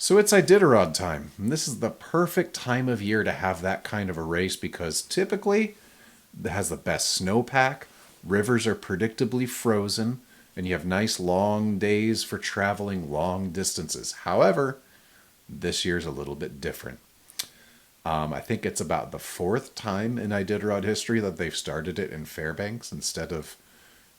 So it's Iditarod time, and this is the perfect time of year to have that kind of a race because typically it has the best snowpack, rivers are predictably frozen, and you have nice long days for traveling long distances. However, this year's a little bit different. I think it's about the fourth time in Iditarod history that they've started it in Fairbanks instead of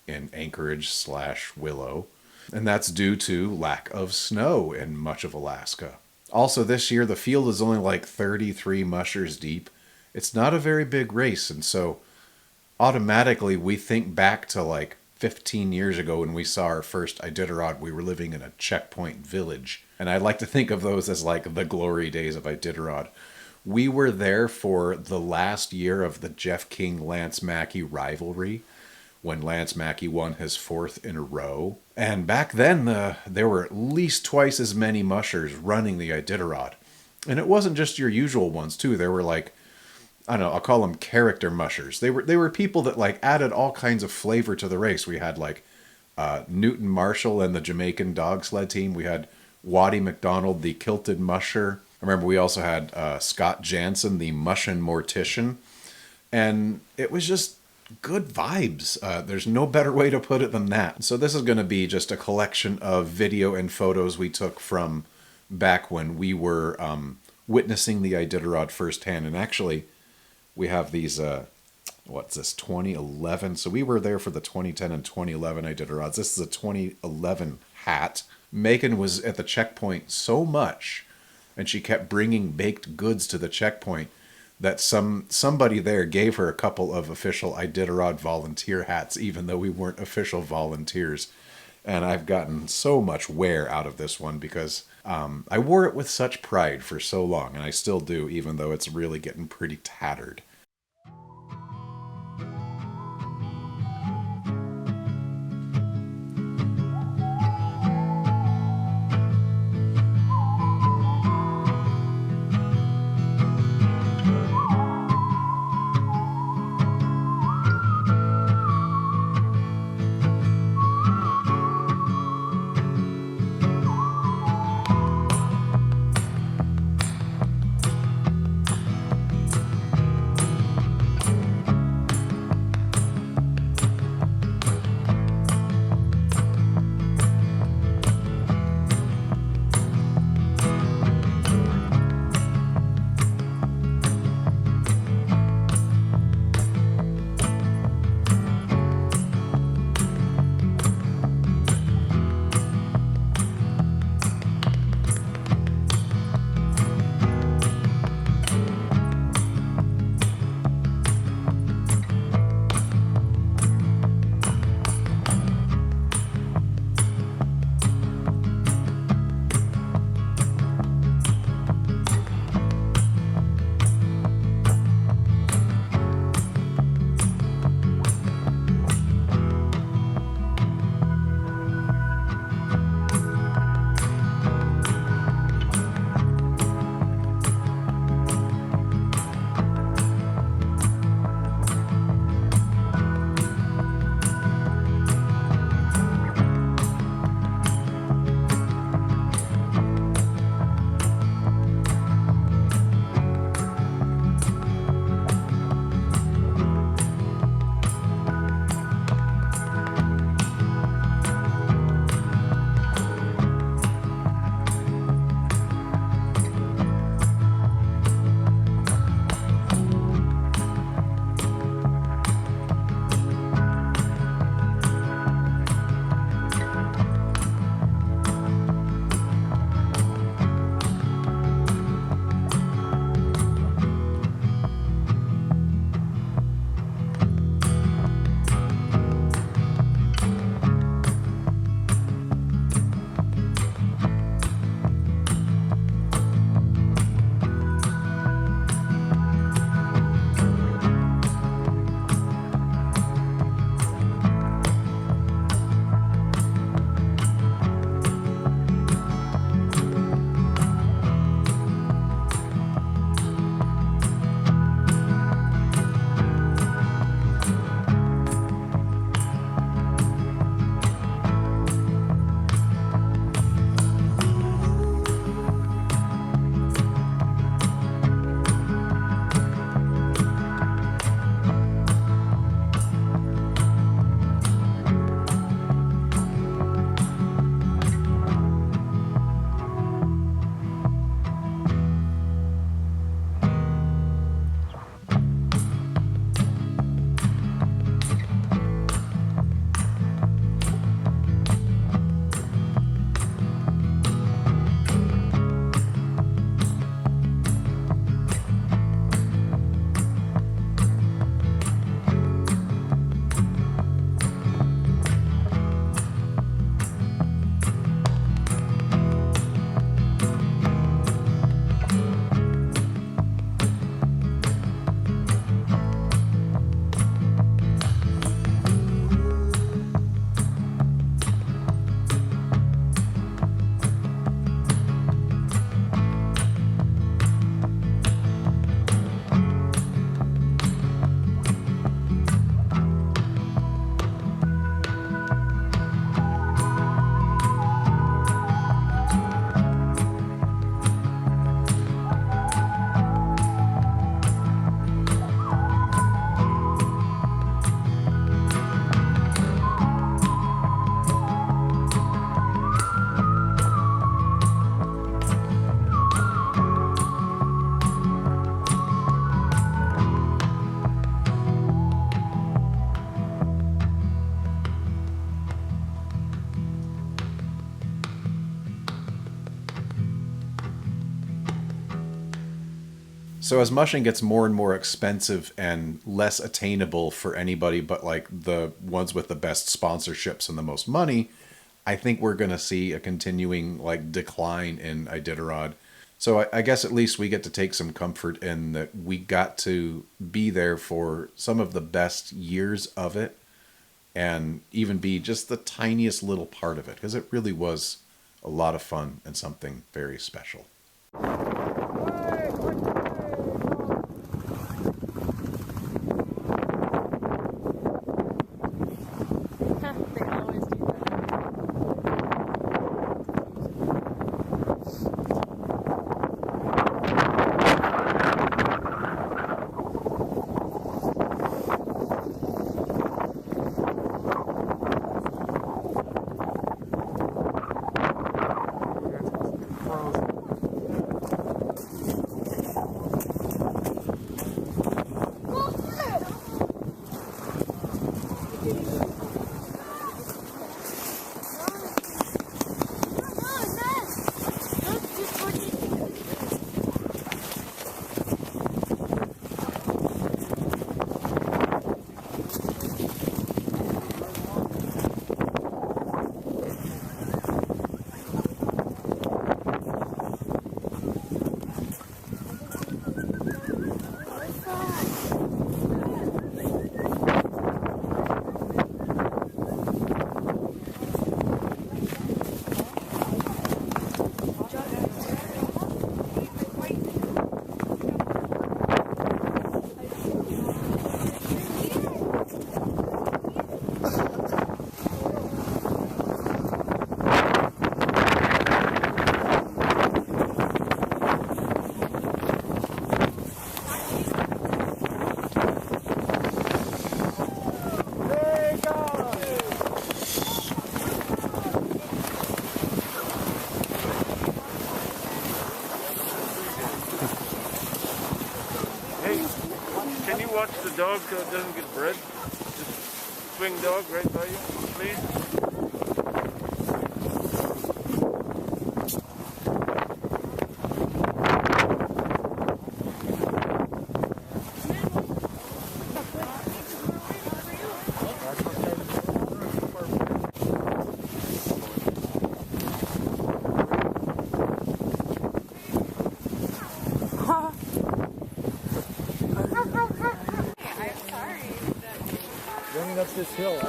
in Anchorage slash Willow. And that's due to lack of snow in much of Alaska. Also, this year, the field is only like 33 mushers deep. It's not a very big race, and so automatically we think back to like 15 years ago when we saw our first Iditarod. We were living in a checkpoint village, and I like to think of those as like the glory days of Iditarod. We were there for the last year of the Jeff King Lance Mackey rivalry when Lance Mackey won his fourth in a row. And back then, there were at least twice as many mushers running the Iditarod. And it wasn't just your usual ones, too. There were like, I don't know, I'll call them character mushers. They were people that like added all kinds of flavor to the race. We had like Newton Marshall and the Jamaican dog sled team. We had Waddy McDonald, the kilted musher. I remember we also had Scott Jansen, the Mushin mortician. And it was just good vibes. There's no better way to put it than that. So this is going to be just a collection of video and photos we took from back when we were witnessing the Iditarod firsthand. And actually, we have these, what's this, 2011. So we were there for the 2010 and 2011 Iditarods. This is a 2011 hat. Meghan was at the checkpoint so much, and she kept bringing baked goods to the checkpoint, that somebody there gave her a couple of official Iditarod volunteer hats, even though we weren't official volunteers. And I've gotten so much wear out of this one because I wore it with such pride for so long, and I still do, even though it's really getting pretty tattered. So as mushing gets more and more expensive and less attainable for anybody but like the ones with the best sponsorships and the most money, I think we're going to see a continuing like decline in Iditarod. So I guess at least we get to take some comfort in that we got to be there for some of the best years of it and even be just the tiniest little part of it because it really was a lot of fun and something very special. Can you watch the dog so it doesn't get bred? Just swing dog right by you, please. Running up this hill.